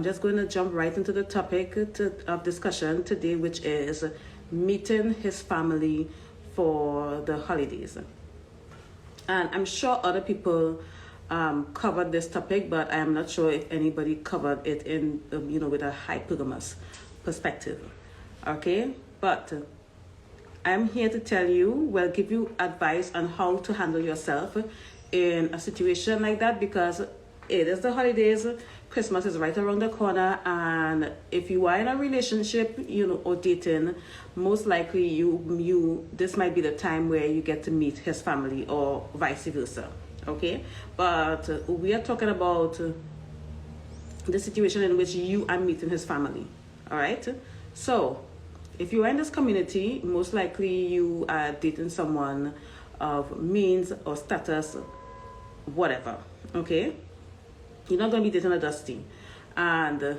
just going to jump right into the topic of discussion today, which is meeting his family for the holidays. And I'm sure other people covered this topic, but I am not sure if anybody covered it in, with a hypogamous perspective. Okay, but I'm here to tell you, give you advice on how to handle yourself in a situation like that, because it is the holidays, Christmas is right around the corner, and if you are in a relationship, or dating, most likely this might be the time where you get to meet his family or vice versa. Okay, but we are talking about the situation in which you are meeting his family. All right, so if you are in this community, most likely you are dating someone of means or status, whatever. Okay, you're not going to be dating a dusty. And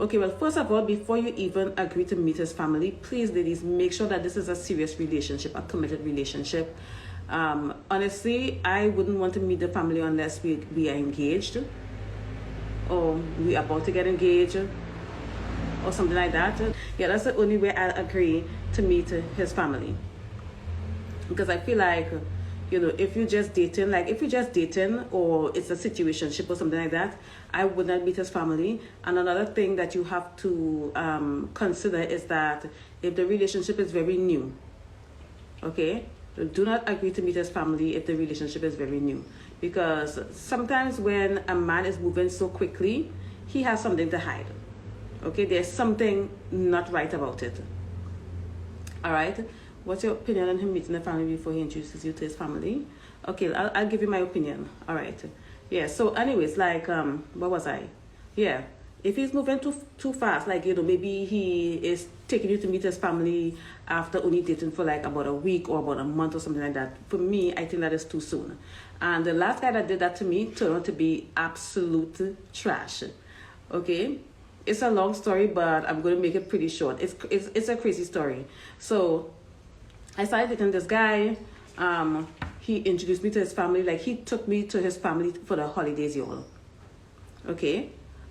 okay, well, first of all, before you even agree to meet his family, please, ladies, make sure that this is a serious relationship, a committed relationship. Honestly, I wouldn't want to meet the family unless we are engaged, or we are about to get engaged, or something like that. Yeah, that's the only way I'll agree to meet his family. Because I feel like, if you're just dating, or it's a situationship or something like that, I would not meet his family. And another thing that you have to consider is that if the relationship is very new, okay, do not agree to meet his family if the relationship is very new. Because sometimes when a man is moving so quickly, he has something to hide. Okay, there's something not right about it. All right. What's your opinion on him meeting the family before he introduces you to his family? Okay, I'll give you my opinion. All right. Yeah. So, anyways, what was I? Yeah. If he's moving too fast, maybe he is taking you to meet his family after only dating for about a week or about a month or something like that. For me, I think that is too soon. And the last guy that did that to me turned out to be absolute trash. Okay. It's a long story, but I'm going to make it pretty short. It's a crazy story. So I started dating this guy. He introduced me to his family. He took me to his family for the holidays, y'all. Okay.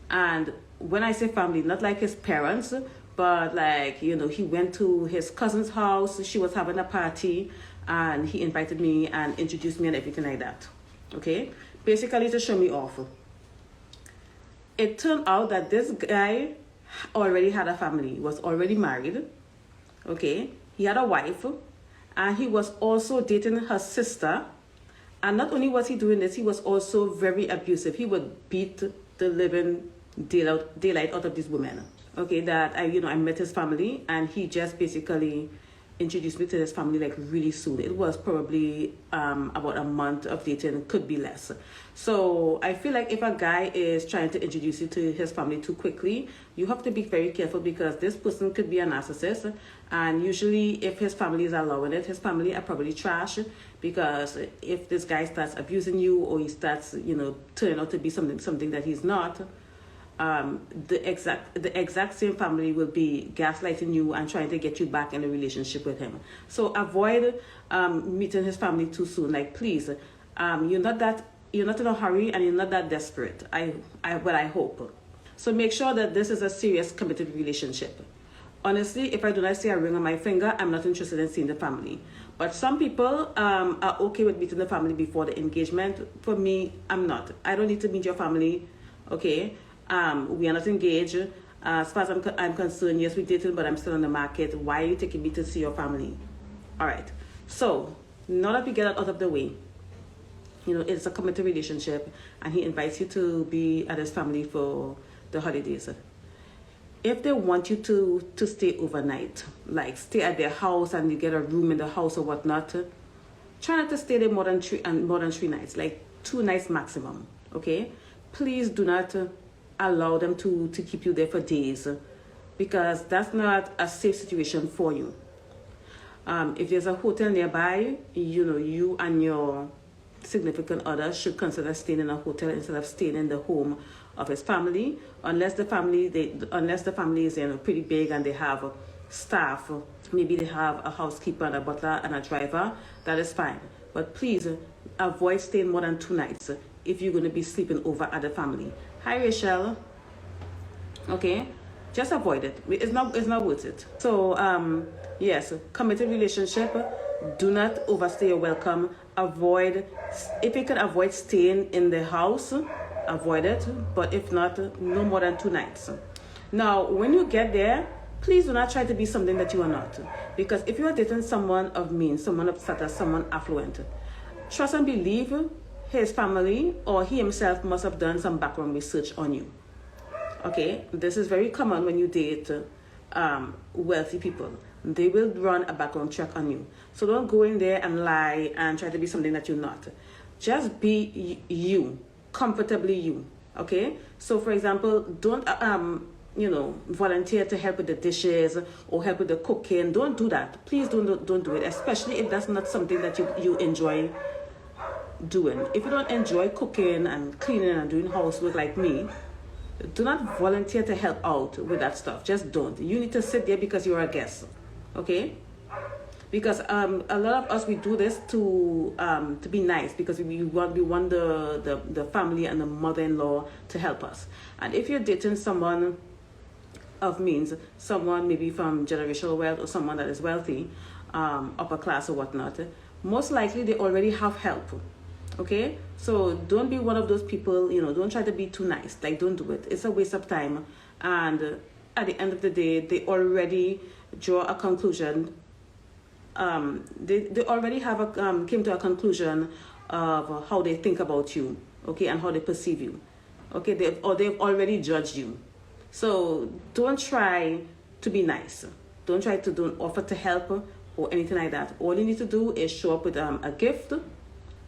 And when I say family, not like his parents, but he went to his cousin's house. She was having a party, and he invited me and introduced me and everything like that. Okay. Basically to show me off. It turned out that this guy already had a family, was already married. Okay. He had a wife, and he was also dating her sister. And not only was he doing this, he was also very abusive. He would beat the living daylight out of these women. Okay, that I met his family, and he just basically introduced me to his family really soon. It was probably about a month of dating, could be less. So I feel like if a guy is trying to introduce you to his family too quickly, you have to be very careful, because this person could be a narcissist. And usually if his family is allowing it, his family are probably trash, because if this guy starts abusing you, or he starts turning out to be something that he's not, the exact same family will be gaslighting you and trying to get you back in a relationship with him. So avoid meeting his family too soon. Please, you're not in a hurry, and you're not that desperate. I hope. So make sure that this is a serious, committed relationship. Honestly, if I do not see a ring on my finger, I'm not interested in seeing the family. But some people are okay with meeting the family before the engagement. For me, I'm not. I don't need to meet your family. Okay. We are not engaged. As far as I'm concerned, yes, we dated, but I'm still on the market. Why are you taking me to see your family? All right. So now that we get that out of the way, it's a committed relationship, and he invites you to be at his family for the holidays. If they want you to stay overnight, stay at their house and you get a room in the house or whatnot, try not to stay there more than 3 nights, 2 nights maximum. Okay. Please do not allow them to keep you there for days, because that's not a safe situation for you. If there's a hotel nearby, you and your significant other should consider staying in a hotel instead of staying in the home of his family, unless the family is pretty big and they have staff. Maybe they have a housekeeper and a butler and a driver. That is fine. But please avoid staying more than 2 nights if you're going to be sleeping over at the family. Hi, Rachel. Okay, just avoid it. It's not worth it. So yes, committed relationship, do not overstay your welcome. Avoid, if you can avoid staying in the house, avoid it, but if not, no more than 2 nights. Now when you get there, please do not try to be something that you are not, because if you are dating someone of means, someone of status, someone affluent, trust and believe his family or he himself must have done some background research on you. Okay, this is very common when you date wealthy people. They will run a background check on you. So don't go in there and lie and try to be something that you're not. Just be you, comfortably you. Okay. So for example, don't volunteer to help with the dishes or help with the cooking. Don't do that. Please don't do it, especially if that's not something that you enjoy doing. If you don't enjoy cooking and cleaning and doing housework like me, do not volunteer to help out with that stuff. Just don't. You need to sit there because you're a guest. Okay? Because a lot of us, we do this to be nice, because we want the family and the mother-in-law to help us. And if you're dating someone of means, someone maybe from generational wealth or someone that is wealthy, upper class or whatnot, most likely they already have help. Okay, so don't be one of those people, don't try to be too nice. Like, don't do it. It's a waste of time. And at the end of the day, they already draw a conclusion. They already have came to a conclusion of how they think about you, okay, and how they perceive you. Okay, they've already judged you. So don't try to be nice. Don't offer to help or anything like that. All you need to do is show up with a gift,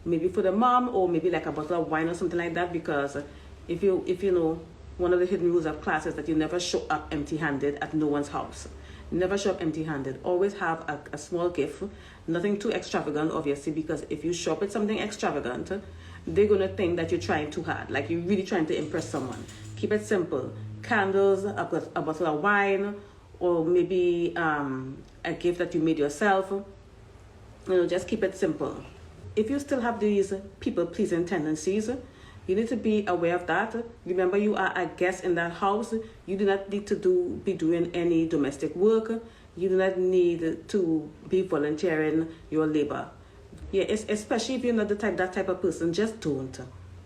maybe for the mom, or maybe like a bottle of wine or something like that. Because if you know, one of the hidden rules of class is that you never show up empty-handed at no one's house. Never show up empty-handed. Always have a small gift, nothing too extravagant, obviously, because if you show up with something extravagant, they're gonna think that you're trying too hard, like you're really trying to impress someone. Keep it simple. Candles, a bottle of wine, or maybe a gift that you made yourself. Just keep it simple. If you still have these people-pleasing tendencies, you need to be aware of that. Remember, you are a guest in that house. You do not need to be doing any domestic work. You do not need to be volunteering your labor. Yeah, especially if you're not that type of person, just don't.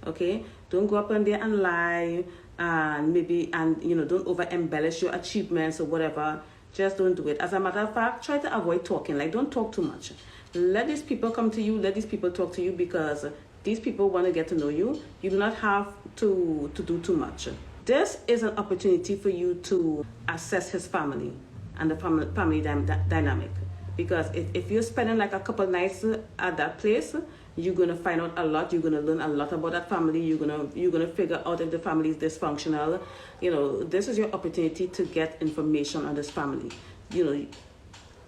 Okay? Don't go up on there and lie and don't over embellish your achievements or whatever. Just don't do it. As a matter of fact, try to avoid talking. Like, don't talk too much. Let these people come to you. Let these people talk to you, because these people want to get to know you. You do not have to do too much. This is an opportunity for you to assess his family and the family dynamic. Because if you're spending like a couple nights at that place, you're going to find out a lot. You're going to learn a lot about that family. You're going to figure out if the family is dysfunctional. This is your opportunity to get information on this family.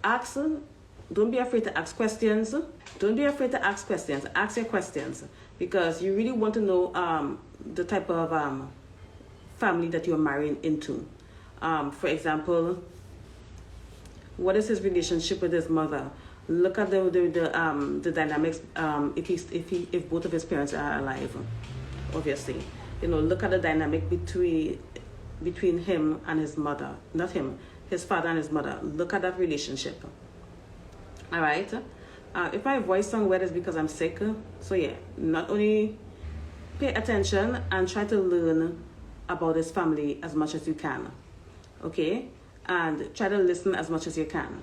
Ask. Don't be afraid to ask questions. Don't be afraid to ask questions. Ask your questions, because you really want to know the type of family that you're marrying into. For example, what is his relationship with his mother? Look at the dynamics. If both of his parents are alive, obviously, look at the dynamic between him and his mother. Not him, his father and his mother. Look at that relationship. All right. If my voice sounds weird, it's because I'm sick. So yeah, not only pay attention and try to learn about this family as much as you can. Okay, and try to listen as much as you can.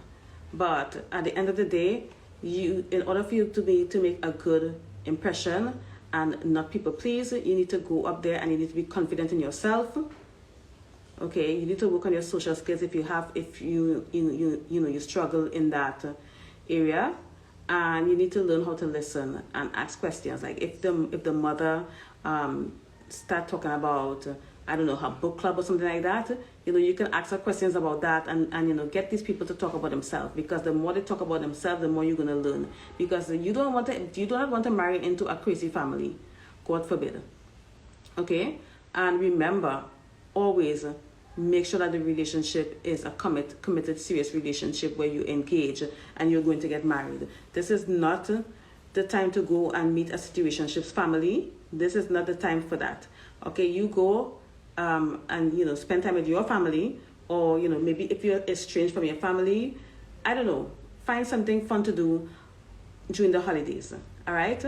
But at the end of the day, in order for you to make a good impression and not people please, you need to go up there and you need to be confident in yourself. Okay, you need to work on your social skills if you struggle in that area, and you need to learn how to listen and ask questions. Like if the mother start talking about her book club or something like that, you can ask her questions about that and get these people to talk about themselves, because the more they talk about themselves, the more you're going to learn, because you do not want to marry into a crazy family, God forbid. Okay, and remember, always make sure that the relationship is a committed, serious relationship where you engage and you're going to get married. This is not the time to go and meet a situationships family. This is not the time for that. Okay, you go and spend time with your family, or maybe if you're estranged from your family, I don't know, find something fun to do during the holidays. All right.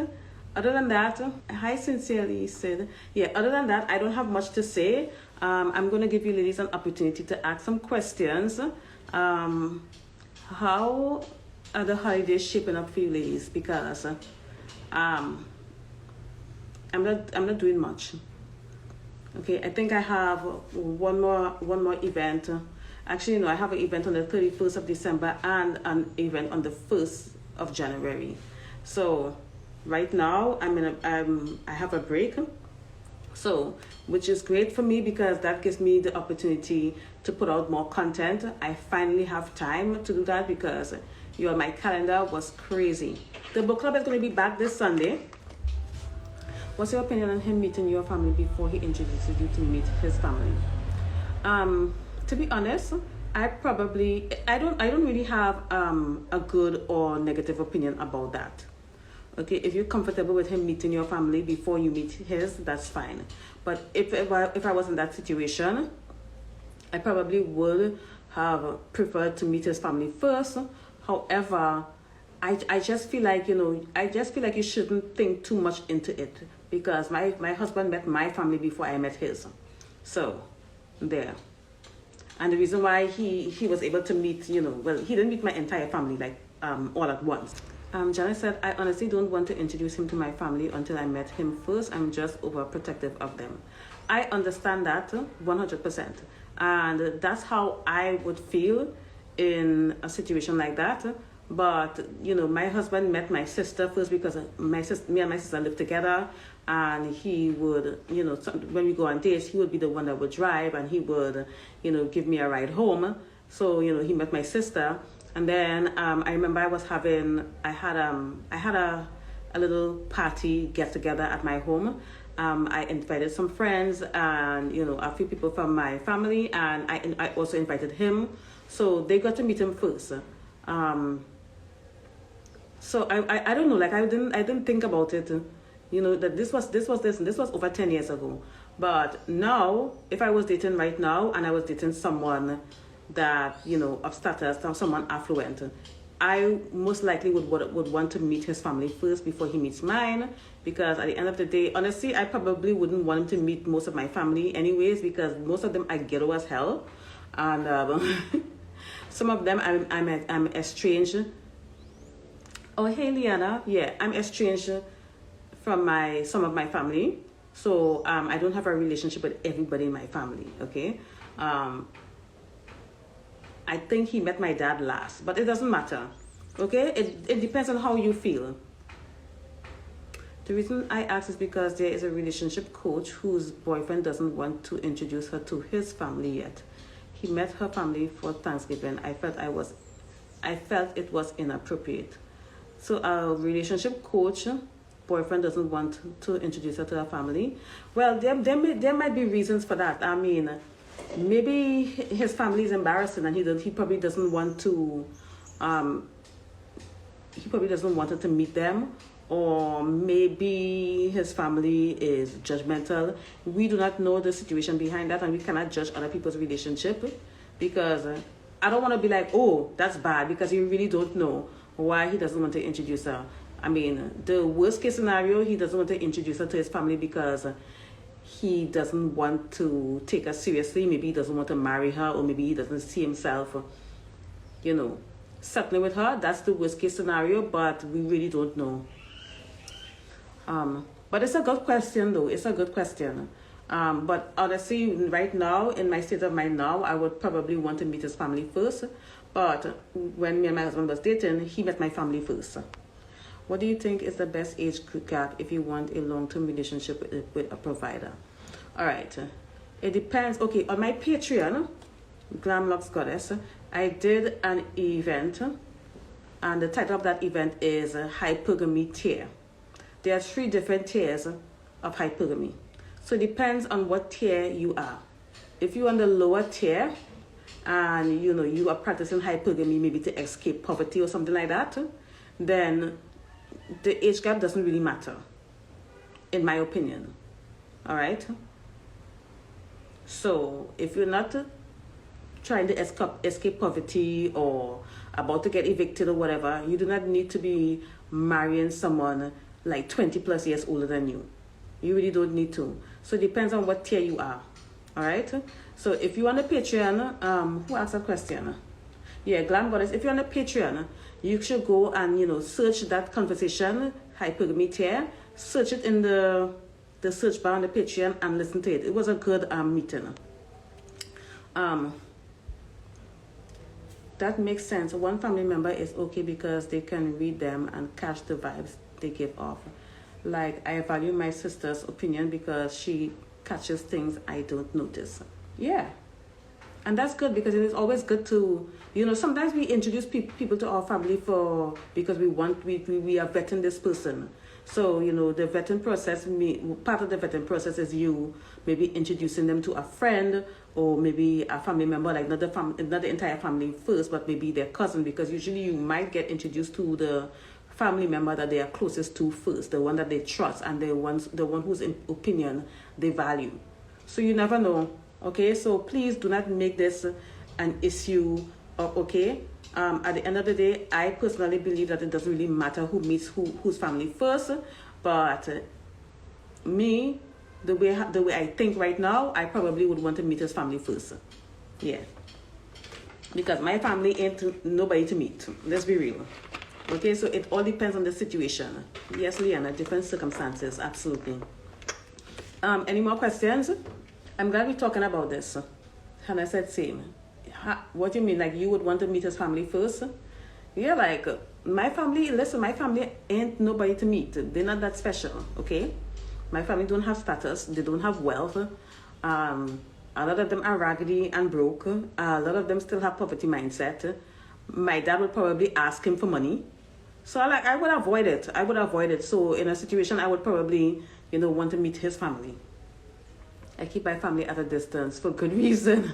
Other than that, I sincerely said, yeah, other than that, I don't have much to say. I'm going to give you ladies an opportunity to ask some questions. How are the holidays shaping up for you ladies? Because I'm not doing much. Okay, I think I have one more event. Actually, no, I have an event on the 31st of December and an event on the 1st of January. So right now I have a break, so which is great for me because that gives me the opportunity to put out more content. I finally have time to do that because my calendar was crazy. The book club is going to be back this Sunday. What's your opinion on him meeting your family before he introduces you to meet his family? To be honest, I don't really have a good or negative opinion about that. Okay, if you're comfortable with him meeting your family before you meet his, that's fine. But if I was in that situation, I probably would have preferred to meet his family first. However, I just feel like you shouldn't think too much into it, because my husband met my family before I met his. So there. And the reason why he was able to meet, he didn't meet my entire family all at once. Janet said, I honestly don't want to introduce him to my family until I met him first. I'm just overprotective of them. I understand that 100%. And that's how I would feel in a situation like that. But, my husband met my sister first because me and my sister lived together. And he would, when we go on dates, he would be the one that would drive, and he would, give me a ride home. So, he met my sister. And then I remember I had a little party get together at my home. I invited some friends and a few people from my family, and I also invited him. So they got to meet him first. So I don't know, I didn't think about it, that this was over 10 years ago. But now, if I was dating right now and I was dating someone that of status, someone affluent, I most likely would want to meet his family first before he meets mine, because at the end of the day, honestly, I probably wouldn't want him to meet most of my family anyways, because most of them are ghetto as hell, and some of them I'm estranged. Oh, hey Liana, yeah, I'm estranged from some of my family, so I don't have a relationship with everybody in my family. Okay. I think he met my dad last, but it doesn't matter. Okay, it depends on how you feel. The reason I ask is because there is a relationship coach whose boyfriend doesn't want to introduce her to his family yet. He met her family for Thanksgiving. I felt it was inappropriate. So a relationship coach boyfriend doesn't want to introduce her to her family. Well, there might be reasons for that. I mean, maybe his family is embarrassing and he probably doesn't want to her to meet them, or maybe his family is judgmental. We do not know the situation behind that, and we cannot judge other people's relationship, because I don't want to be like, oh, that's bad, because you really don't know why he doesn't want to introduce her. I mean, the worst case scenario, he doesn't want to introduce her to his family because he doesn't want to take her seriously. Maybe he doesn't want to marry her, or maybe he doesn't see himself, settling with her. That's the worst case scenario, but we really don't know. But it's a good question, though. It's a good question. But honestly, right now, in my state of mind now, I would probably want to meet his family first. But when me and my husband was dating, he met my family first. What do you think is the best age gap if you want a long-term relationship with a provider? All right. It depends. Okay, on my Patreon, Glamlux Goddess, I did an event, and the title of that event is Hypergamy Tier. There are 3 different tiers of hypergamy. So it depends on what tier you are. If you're on the lower tier and you are practicing hypergamy maybe to escape poverty or something like that, then the age gap doesn't really matter, in my opinion. All right. So if you're not trying to escape poverty or about to get evicted or whatever, you do not need to be marrying someone like 20 plus years older than you. You really don't need to. So it depends on what tier you are. All right. So if you're on the Patreon, who asked that question? Yeah, Glam Goddess. If you're on the Patreon, you should go and search that conversation, hypergamy tier. Search it in the search bar on the Patreon and listen to it. It was a good meeting. That makes sense. One family member is okay because they can read them and catch the vibes they give off. Like, I value my sister's opinion because she catches things I don't notice. Yeah. And that's good because it is always good to, sometimes we introduce people to our family because we are vetting this person. So, the vetting process, part of the vetting process is you maybe introducing them to a friend or maybe a family member, like not the entire family first, but maybe their cousin, because usually you might get introduced to the family member that they are closest to first, the one that they trust and the one whose opinion they value. So you never know, okay? So please do not make this an issue, okay? At the end of the day, I personally believe that it doesn't really matter who meets whose family first, but me, the way I think right now, I probably would want to meet his family first. Yeah. Because my family ain't nobody to meet. Let's be real. Okay, so it all depends on the situation. Yes, Leanna, different circumstances, absolutely. Any more questions? I'm glad we're talking about this. Hannah said same. What do you mean? Like you would want to meet his family first? Yeah, like my family ain't nobody to meet. They're not that special, okay? My family don't have status. They don't have wealth. A lot of them are raggedy and broke. A lot of them still have poverty mindset. My dad would probably ask him for money. So I would avoid it. So in a situation, I would probably, want to meet his family. I keep my family at a distance for good reason.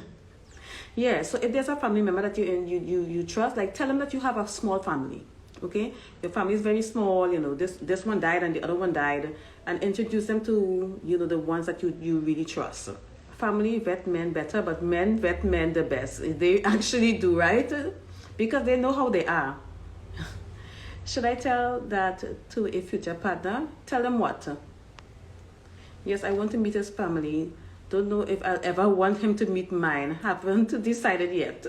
Yeah, so if there's a family member that you trust, like tell them that you have a small family, okay? Your family is very small, this one died and the other one died, and introduce them to, the ones that you really trust. Family vet men better, but men vet men the best. They actually do, right? Because they know how they are. Should I tell that to a future partner? Tell them what? Yes, I want to meet his family. Don't know if I'll ever want him to meet mine. Haven't decided yet.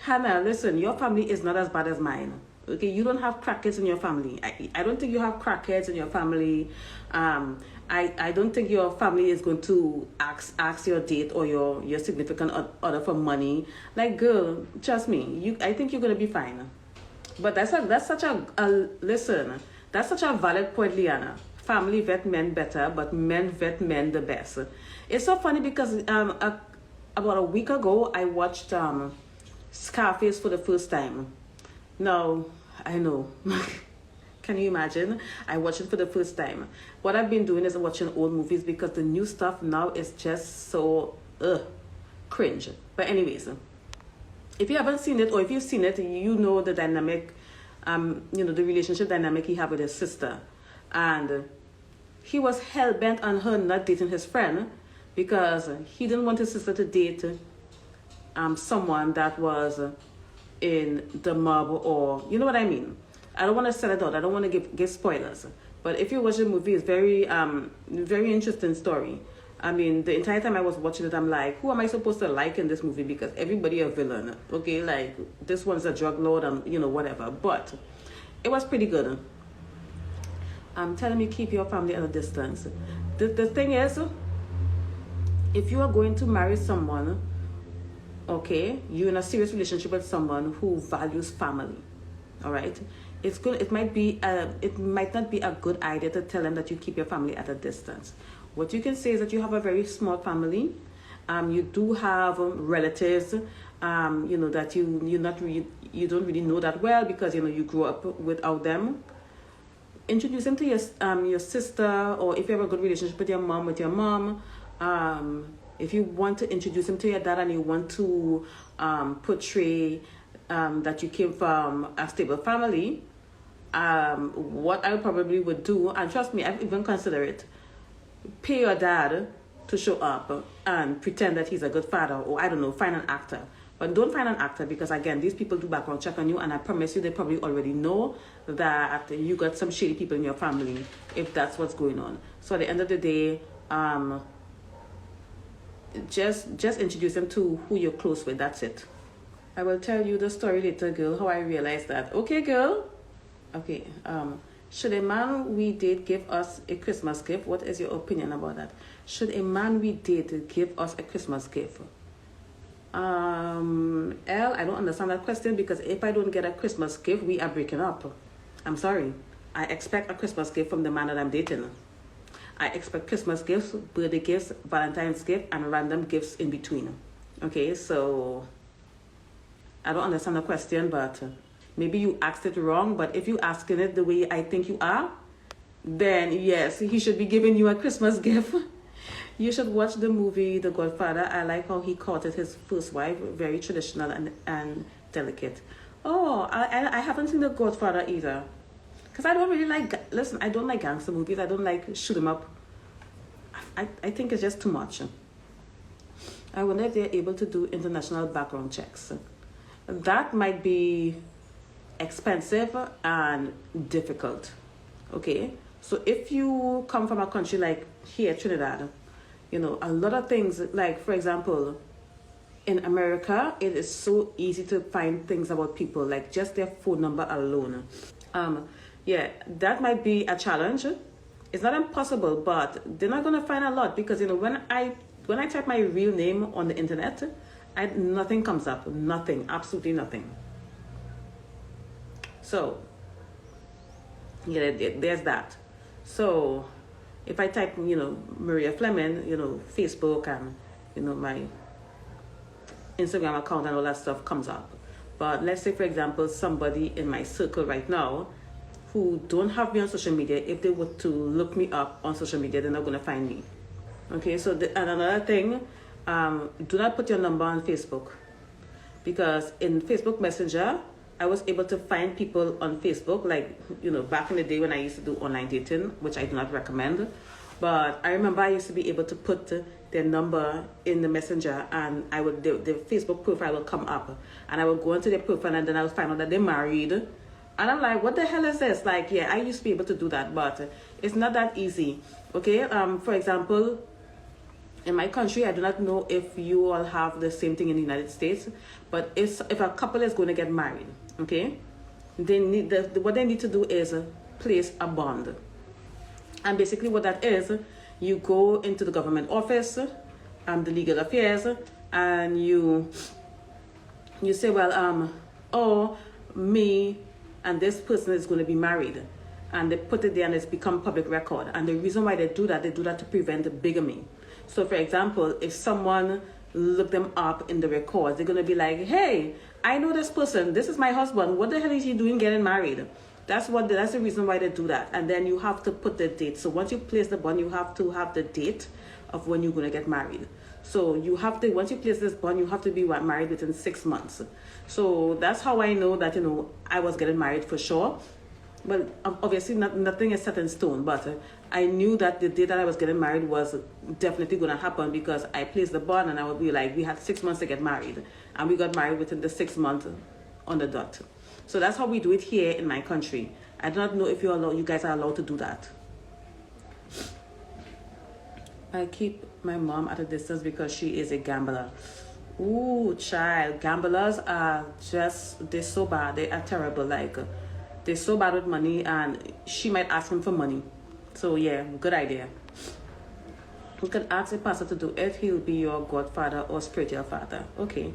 Hannah, listen, your family is not as bad as mine. Okay, you don't have crackheads in your family. I don't think you have crackheads in your family. I don't think your family is going to ask your date or your significant other for money. Like, girl, trust me, I think you're gonna be fine. But that's such a valid point, Liana. Family vet men better, but men vet men the best. It's so funny because about a week ago I watched Scarface for the first time. Now I know. Can you imagine? I watched it for the first time. What I've been doing is watching old movies because the new stuff now is just so cringe. But anyways, if you haven't seen it or if you've seen it, you know the dynamic, the relationship dynamic he had with his sister. And he was hell-bent on her not dating his friend because he didn't want his sister to date someone that was in the mob, or you know what I mean. I don't want to sell it out. I don't want to give spoilers. But if you watch the movie, it's very interesting story. I mean, the entire time I was watching it, I'm like, who am I supposed to like in this movie? Because everybody a villain. Okay, like this one's a drug lord and whatever. But it was pretty good. I'm telling you, keep your family at a distance. The thing is, if you are going to marry someone, okay, you're in a serious relationship with someone who values family, all right? It's good. It might not be a good idea to tell them that you keep your family at a distance. What you can say is that you have a very small family. You do have relatives, that you don't really know that well because you grew up without them. Introduce them to your sister, or if you have a good relationship with your mom. If you want to introduce him to your dad and you want to portray that you came from a stable family, what I probably would do, and trust me, I've even considered it, pay your dad to show up and pretend that he's a good father, or I don't know, find an actor. But don't find an actor, because again, these people do background check on you, and I promise you they probably already know that you got some shady people in your family if that's what's going on. So at the end of the day, just introduce them to who you're close with. That's it. I will tell you the story later, girl, how I realized that. Okay, girl? Okay, should a man we date give us a Christmas gift? What is your opinion about that? Should a man we date give us a Christmas gift? I don't understand that question, because if I don't get a Christmas gift, we are breaking up. I'm sorry. I expect a Christmas gift from the man that I'm dating. I expect Christmas gifts, birthday gifts, Valentine's gift, and random gifts in between. Okay, so I don't understand the question, but maybe you asked it wrong. But if you asking it the way I think you are, then yes, he should be giving you a Christmas gift. You should watch the movie The Godfather. I like how he courted his first wife, very traditional and delicate. Oh, I haven't seen The Godfather either. Because I don't really like, listen, I don't like gangster movies. I don't like shoot 'em up. I think it's just too much. I wonder if they're able to do international background checks. That might be expensive and difficult. Okay? So if you come from a country like here, Trinidad, you know, a lot of things, like for example, in America, it is so easy to find things about people, like just their phone number alone. Yeah, that might be a challenge. It's not impossible, but they're not gonna find a lot, because you know, when I type my real name on the internet, nothing comes up. Nothing, absolutely nothing. So yeah, there's that. So if I type, you know, Maria Fleming, you know, Facebook and, you know, my Instagram account and all that stuff comes up. But let's say, for example, somebody in my circle right now who don't have me on social media, if they were to look me up on social media, they're not going to find me. Okay, so and another thing, do not put your number on Facebook, because in Facebook Messenger, I was able to find people on Facebook, like, you know, back in the day when I used to do online dating, which I do not recommend. But I remember I used to be able to put their number in the messenger, and I would the Facebook profile will come up, and I would go into their profile, and then I would find out that they're married. And I'm like, what the hell is this? Like, yeah, I used to be able to do that, but it's not that easy. Okay, for example, in my country, I do not know if you all have the same thing in the United States, but if a couple is going to get married, okay, they need what they need to do is place a bond. And basically what that is, you go into the government office, the legal affairs, and you say, well, oh, me and this person is going to be married. And they put it there, and it's become public record. And the reason why they do that to prevent bigamy. So for example, if someone look them up in the records, they're going to be like, hey, I know this person. This is my husband. What the hell is he doing getting married? That's the reason why they do that. And then you have to put the date. So once you place the bond, you have to have the date of when you're going to get married. So you have to, once you place this bond, you have to be married within 6 months. So that's how I know that, you know, I was getting married for sure. Well, obviously nothing is set in stone, but I knew that the day that I was getting married was definitely going to happen, because I placed the bond, and I would be like, we had 6 months to get married, and we got married within the 6 months on the dot. So that's how we do it here in my country. I do not know if you guys are allowed to do that. I keep my mom at a distance because she is a gambler. Ooh, child, gamblers are they're so bad. They are terrible. Like, they're so bad with money, and she might ask him for money. So yeah, good idea. You can ask a pastor to do it. He'll be your godfather or spiritual father. Okay.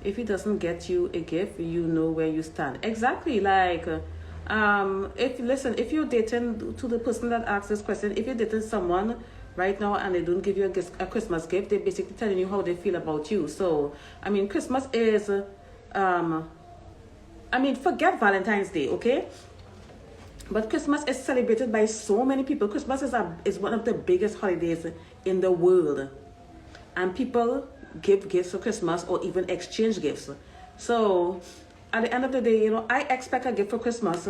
If he doesn't get you a gift, you know where you stand. Exactly. Like, if you're dating, to the person that asked this question, if you're dating someone right now and they don't give you a Christmas gift, they're basically telling you how they feel about you. So, I mean, Christmas is, forget Valentine's Day, okay? But Christmas is celebrated by so many people. Christmas is one of the biggest holidays in the world. And people give gifts for Christmas, or even exchange gifts. So at the end of the day, you know, I expect a gift for Christmas.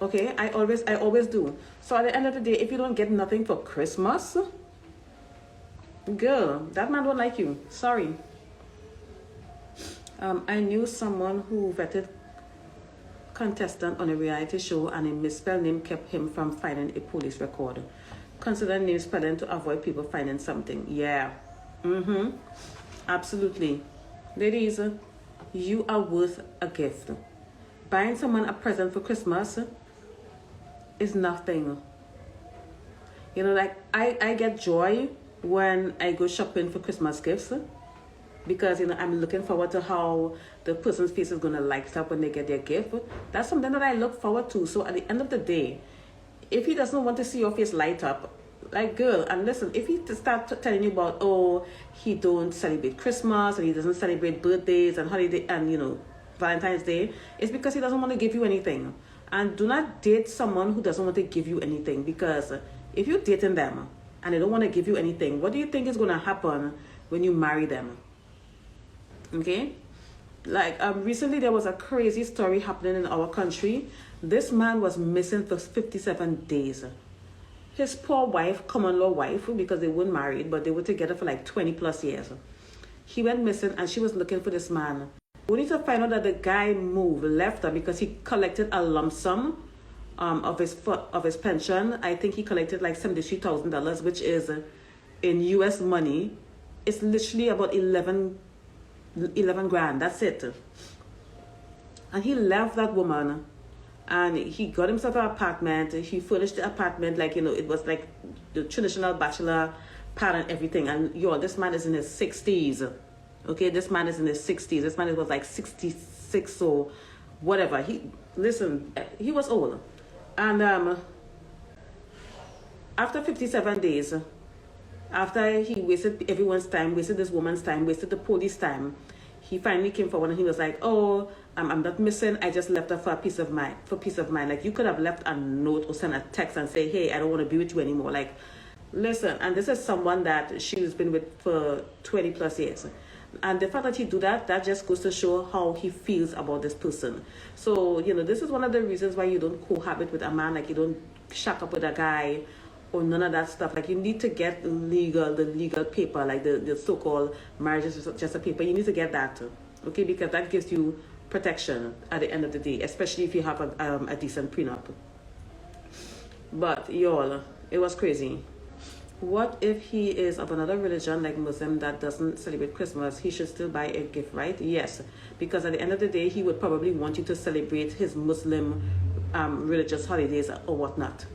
Okay, I always do. So at the end of the day, if you don't get nothing for Christmas, Girl, that man don't like you. Sorry. I knew someone who vetted contestant on a reality show, and a misspelled name kept him from finding a police record. Consider name spelling to avoid people finding something. Yeah. Absolutely. Ladies, you are worth a gift. Buying someone a present for Christmas is nothing. You know, like I get joy when I go shopping for Christmas gifts, because, you know, I'm looking forward to how the person's face is going to light up when they get their gift. That's something that I look forward to. So at the end of the day, if he doesn't want to see your face light up, like, girl, and listen, if he start telling you about, oh, he don't celebrate Christmas and he doesn't celebrate birthdays and holiday and, you know, Valentine's Day, it's because he doesn't want to give you anything. And do not date someone who doesn't want to give you anything, because if you're dating them and they don't want to give you anything, what do you think is going to happen when you marry them? Okay? Like, recently there was a crazy story happening in our country. This man was missing for 57 days. His poor wife, common law wife, because they weren't married, but they were together for like 20 plus years. He went missing and she was looking for this man. Only to find out that the guy left her because he collected a lump sum of his pension. I think he collected like $73,000, which is, in US money, it's literally about 11 grand. That's it. And he left that woman, and he got himself an apartment. He furnished the apartment like, you know, it was like the traditional bachelor pad and everything. And yo, this man is in his 60s. Okay, this man is in his 60s. This man was like 66 or whatever. He was old. And after 57 days, after he wasted everyone's time, wasted this woman's time, wasted the police time, he finally came forward and he was like, oh, I'm not missing. I just left her for peace of mind. Like, you could have left a note or sent a text and say, hey, I don't want to be with you anymore. Like, listen, and this is someone that she's been with for 20 plus years. And the fact that he do that, that just goes to show how he feels about this person. So, you know, this is one of the reasons why you don't cohabit with a man. Like, you don't shack up with a guy or none of that stuff. Like, you need to get the legal paper, like the so-called marriage is just a paper. You need to get that, okay? Because that gives you protection at the end of the day, especially if you have a decent prenup. But, y'all, it was crazy. What if he is of another religion, like Muslim, that doesn't celebrate Christmas? He should still buy a gift, right? Yes, because at the end of the day, he would probably want you to celebrate his Muslim religious holidays or whatnot.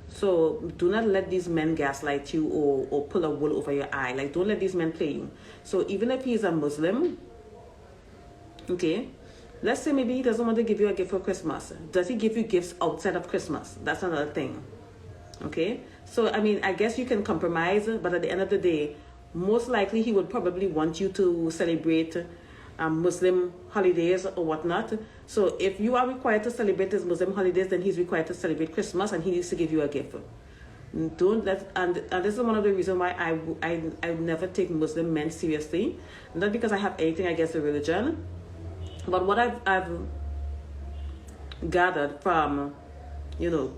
So do not let these men gaslight you or pull a wool over your eye. Like, don't let these men play you. So even if he's a Muslim, okay, let's say maybe he doesn't want to give you a gift for Christmas. Does he give you gifts outside of Christmas? That's another thing. Okay, so I mean, I guess you can compromise, but at the end of the day, most likely he would probably want you to celebrate Muslim holidays or whatnot. So if you are required to celebrate his Muslim holidays, then he's required to celebrate Christmas, and he needs to give you a gift. Don't let, and this is one of the reasons why I never take Muslim men seriously. Not because I have anything against the religion, but what I've gathered from, you know,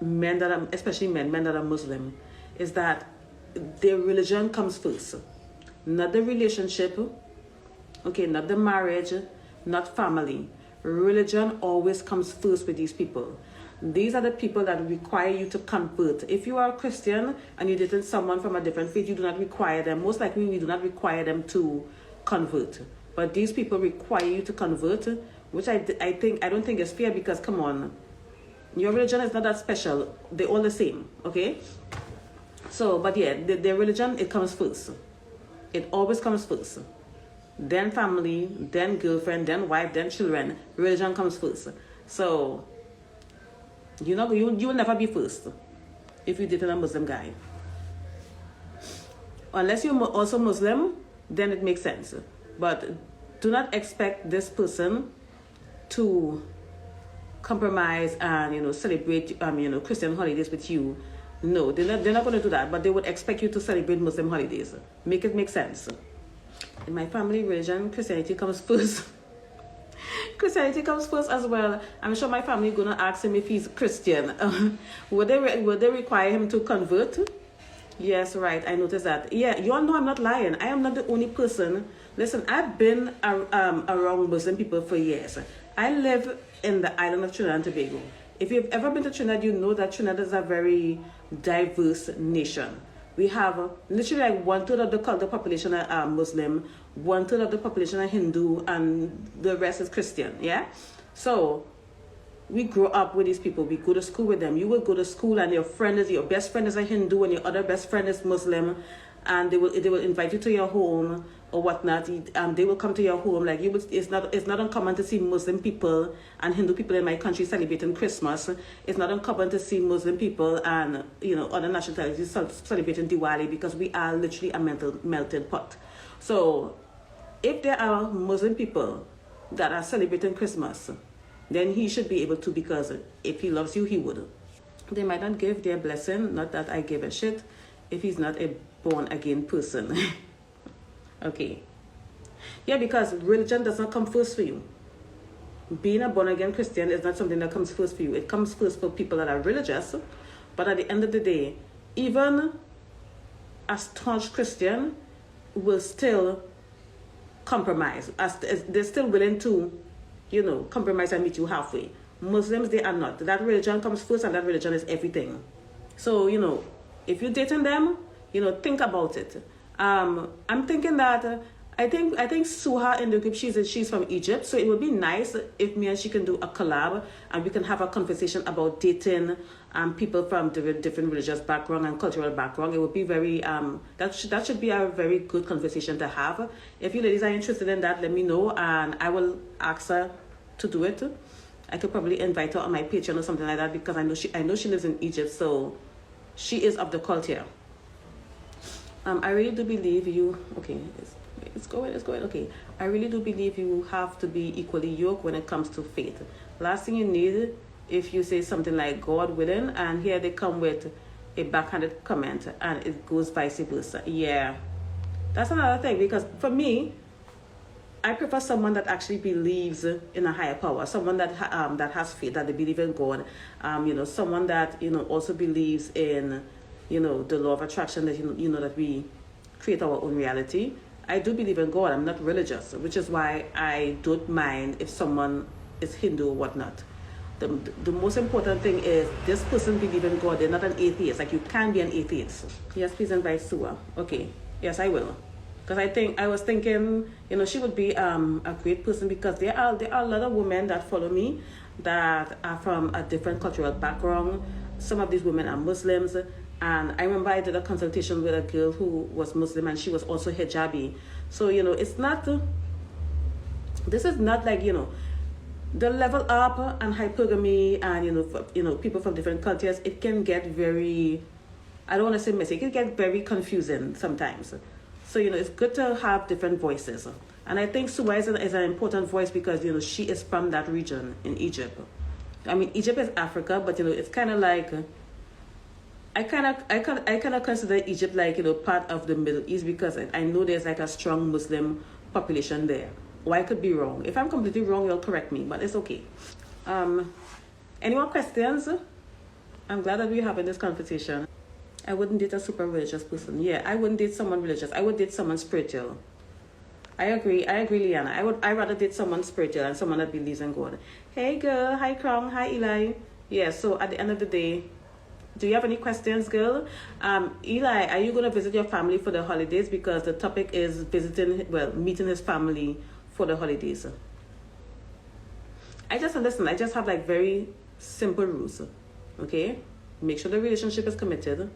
men that are, especially men that are Muslim, is that their religion comes first, not the relationship, okay, not the marriage, not family. Religion always comes first with these people. These are the people that require you to convert. If you are a Christian and you're dating someone from a different faith, you do not require them. Most likely, we do not require them to convert. But these people require you to convert, which I don't think is fair, because, come on, your religion is not that special. They're all the same, okay? So, but yeah, their religion, it comes first. It always comes first. Then family, then girlfriend, then wife, then children. Religion comes first. So, you will never be first if you date a Muslim guy. Unless you're also Muslim, then it makes sense. But do not expect this person to compromise and, you know, celebrate Christian holidays with you. No, they're not going to do that. But they would expect you to celebrate Muslim holidays. Make it make sense. In my family religion, Christianity comes first. Christianity comes first as well. I'm sure my family gonna ask him if he's Christian. Would they require him to convert? Yes, right. I noticed that. Yeah, you all know I'm not lying. I am not the only person. Listen, I've been around Muslim people for years. I live in the island of Trinidad and Tobago. If you've ever been to Trinidad, you know that Trinidad is a very diverse nation. We have literally like 1/3 of the population are Muslim, 1/3 of the population are Hindu, and the rest is Christian. Yeah, so we grow up with these people. We go to school with them. You will go to school and your best friend is a Hindu and your other best friend is Muslim, and they will invite you to your home or whatnot. They will come to your home. Like it's not uncommon to see Muslim people and Hindu people in my country celebrating Christmas. It's not uncommon to see Muslim people and other nationalities celebrating Diwali, because we are literally a melted pot. So if there are Muslim people that are celebrating Christmas, then he should be able to, because if he loves you, he would. They might not give their blessing, not that I give a shit, if he's not a born-again person. Okay. Yeah, because religion does not come first for you. Being a born-again Christian is not something that comes first for you. It comes first for people that are religious. But at the end of the day, even a staunch Christian will still compromise. They're still willing to compromise and meet you halfway. Muslims, they are not. That religion comes first, and that religion is everything. So, if you're dating them, think about it. I'm thinking that I think Suha in the group, she's from Egypt, so it would be nice if me and she can do a collab and we can have a conversation about dating people from different religious background and cultural background. It would be very that should be a very good conversation to have. If you ladies are interested in that, let me know and I will ask her to do it. I could probably invite her on my Patreon or something like that, because I know she lives in Egypt, so she is of the culture. I really do believe you. Okay, it's going. Okay, I really do believe you have to be equally yoked when it comes to faith. Last thing you need, if you say something like God willing, and here they come with a backhanded comment, and it goes vice versa. Yeah, that's another thing, because for me, I prefer someone that actually believes in a higher power, someone that has faith, that they believe in God. Someone that also believes in the law of attraction, that that we create our own reality. I do believe in God. I'm not religious, which is why I don't mind if someone is Hindu or whatnot. The most important thing is this person believes in God. They're not an atheist. Like, you can be an atheist. Yes, please invite Sua. Okay. Yes, I will. Because I was thinking, she would be a great person, because there are a lot of women that follow me that are from a different cultural background. Some of these women are Muslims. And I remember I did a consultation with a girl who was Muslim, and she was also hijabi. So, it's not, this is not like, the level up and hypergamy and, people from different cultures, it can get very, I don't want to say messy, it can get very confusing sometimes. So, it's good to have different voices. And I think Suwa is an important voice, because, she is from that region in Egypt. I mean, Egypt is Africa, but, it's kind of like, I kind of consider Egypt like part of the Middle East, because I know there's like a strong Muslim population there. Or I could be wrong. If I'm completely wrong, you'll correct me, but it's okay. Any more questions? I'm glad that we're having this conversation. I wouldn't date a super religious person. Yeah, I wouldn't date someone religious. I would date someone spiritual. I agree, Liana. I'd rather date someone spiritual and someone that believes in God. Hey girl, hi Krong, hi Eli. Yeah, so at the end of the day, do you have any questions, girl? Eli, are you going to visit your family for the holidays? Because the topic is meeting his family for the holidays. I just have like very simple rules. Okay? Make sure the relationship is committed.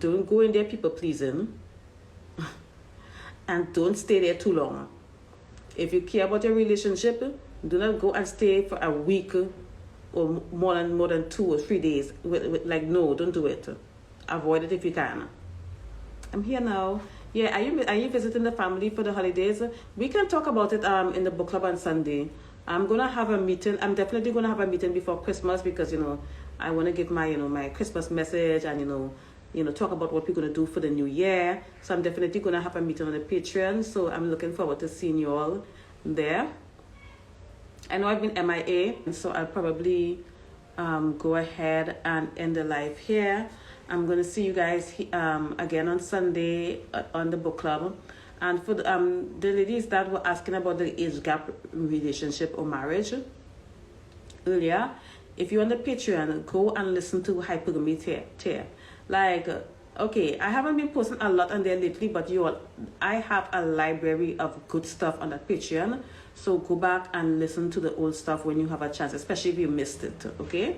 Don't go in there people pleasing. And don't stay there too long. If you care about your relationship, do not go and stay for a week or more than 2 or 3 days. No, don't do it. Avoid it if you can. I'm here now. Yeah, are you visiting the family for the holidays? We can talk about it in the book club on Sunday. I'm gonna have a meeting. I'm definitely gonna have a meeting before Christmas, because I want to give my my Christmas message and talk about what we're gonna do for the new year. So I'm definitely gonna have a meeting on the Patreon. So I'm looking forward to seeing you all there. I know I've been MIA, so I'll probably go ahead and end the live here. I'm going to see you guys again on Sunday on the book club. And for the ladies that were asking about the age gap relationship or marriage earlier, if you're on the Patreon, go and listen to Hypergamy Tear. Like, okay, I haven't been posting a lot on there lately, but I have a library of good stuff on that Patreon. So go back and listen to the old stuff when you have a chance, especially if you missed it. Okay,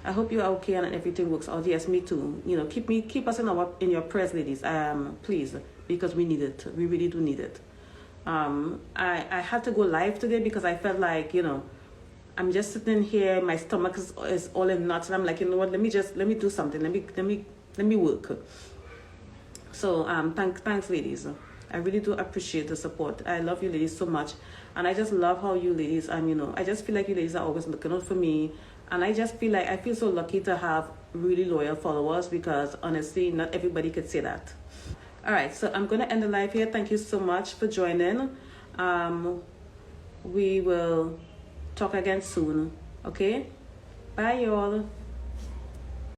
I hope you're okay and everything works out. Yes, me too. You know, keep us in your prayers, ladies. Please, because we need it. We really do need it. I had to go live today because I felt like, you know, I'm just sitting here, my stomach is all in knots, and I'm like, you know what, let me do something. Let me work. So thanks ladies. I really do appreciate the support. I love you ladies so much. And I just love how you ladies, and you know, I just feel like you ladies are always looking out for me. And I just feel like I feel so lucky to have really loyal followers, because honestly, not everybody could say that. All right, so I'm going to end the live here. Thank you so much for joining. We will talk again soon. Okay? Bye, y'all.